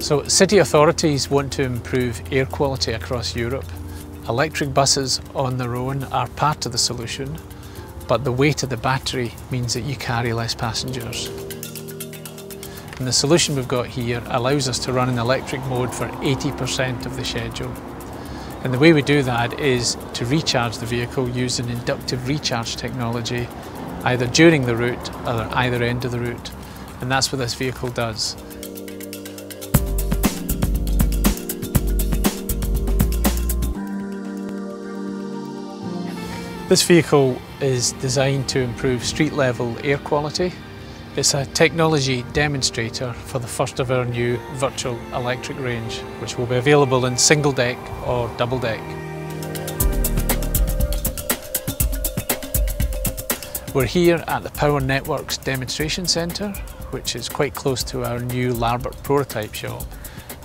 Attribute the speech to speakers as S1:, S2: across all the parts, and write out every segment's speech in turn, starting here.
S1: So city authorities want to improve air quality across Europe. Electric buses on their own are part of the solution, but the weight of the battery means that you carry less passengers. And the solution we've got here allows us to run in electric mode for 80% of the schedule. And the way we do that is to recharge the vehicle using inductive recharge technology, either during the route or at either end of the route. And that's what this vehicle does. This vehicle is designed to improve street level air quality. It's a technology demonstrator for the first of our new virtual electric range, which will be available in single deck or double deck. We're here at the Power Networks Demonstration Centre, which is quite close to our new Larbert prototype shop.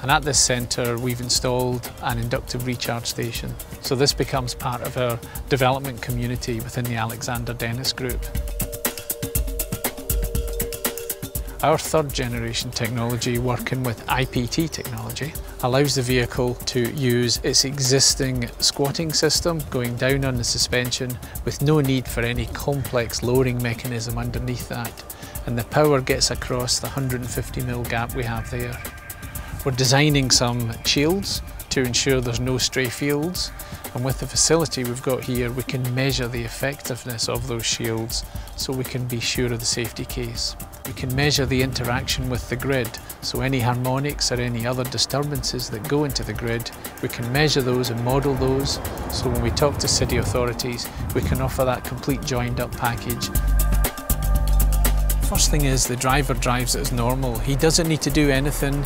S1: And at this centre we've installed an inductive recharge station. So this becomes part of our development community within the Alexander Dennis Group. Our third generation technology, working with IPT technology, allows the vehicle to use its existing squatting system going down on the suspension with no need for any complex lowering mechanism underneath that. And the power gets across the 150mm gap we have there. We're designing some shields to ensure there's no stray fields, and with the facility we've got here we can measure the effectiveness of those shields so we can be sure of the safety case. We can measure the interaction with the grid, so any harmonics or any other disturbances that go into the grid, we can measure those and model those, so when we talk to city authorities we can offer that complete joined up package. First thing is, the driver drives it as normal. He doesn't need to do anything.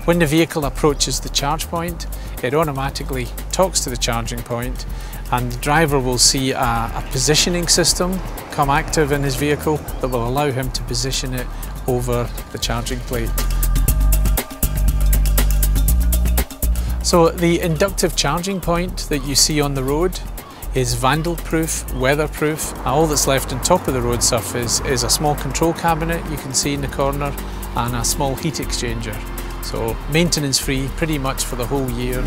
S1: When the vehicle approaches the charge point, it automatically talks to the charging point, and the driver will see a positioning system come active in his vehicle that will allow him to position it over the charging plate. So the inductive charging point that you see on the road is vandal-proof, weatherproof. All that's left on top of the road surface is a small control cabinet you can see in the corner and a small heat exchanger. So maintenance free pretty much for the whole year.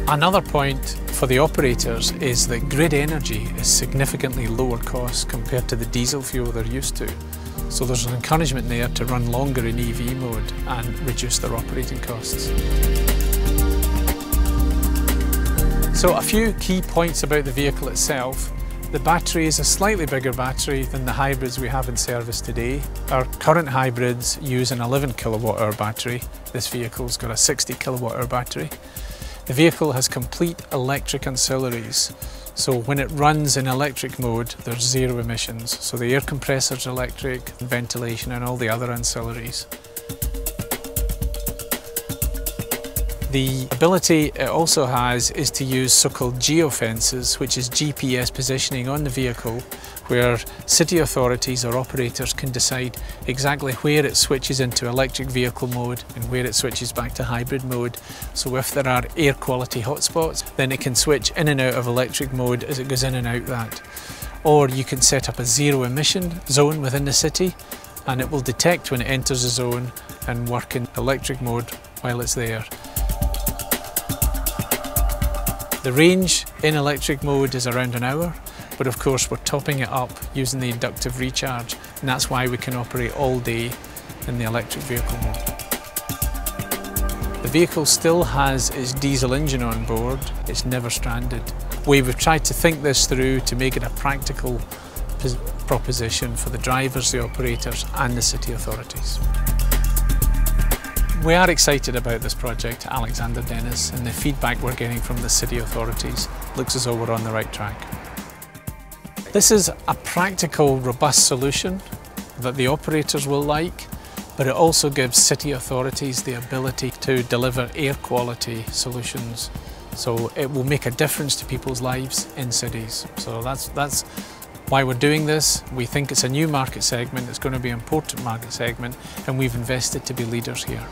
S1: Another point for the operators is that grid energy is significantly lower cost compared to the diesel fuel they're used to. So there's an encouragement there to run longer in EV mode and reduce their operating costs. So a few key points about the vehicle itself. The battery is a slightly bigger battery than the hybrids we have in service today. Our current hybrids use an 11 kWh battery. This vehicle's got a 60 kWh battery. The vehicle has complete electric ancillaries. So when it runs in electric mode, there's zero emissions. So the air compressor's electric, ventilation and all the other ancillaries. The ability it also has is to use so-called geofences, which is GPS positioning on the vehicle, where city authorities or operators can decide exactly where it switches into electric vehicle mode and where it switches back to hybrid mode. So if there are air quality hotspots, then it can switch in and out of electric mode as it goes in and out that. Or you can set up a zero emission zone within the city, and it will detect when it enters the zone and work in electric mode while it's there. The range in electric mode is around an hour, but of course we're topping it up using the inductive recharge, and that's why we can operate all day in the electric vehicle mode. The vehicle still has its diesel engine on board, it's never stranded. We've tried to think this through to make it a practical proposition for the drivers, the operators and the city authorities. We are excited about this project at Alexander Dennis, and the feedback we're getting from the city authorities looks as though we're on the right track. This is a practical, robust solution that the operators will like, but it also gives city authorities the ability to deliver air quality solutions. So it will make a difference to people's lives in cities. So that's why we're doing this. We think it's a new market segment, it's going to be an important market segment, and we've invested to be leaders here.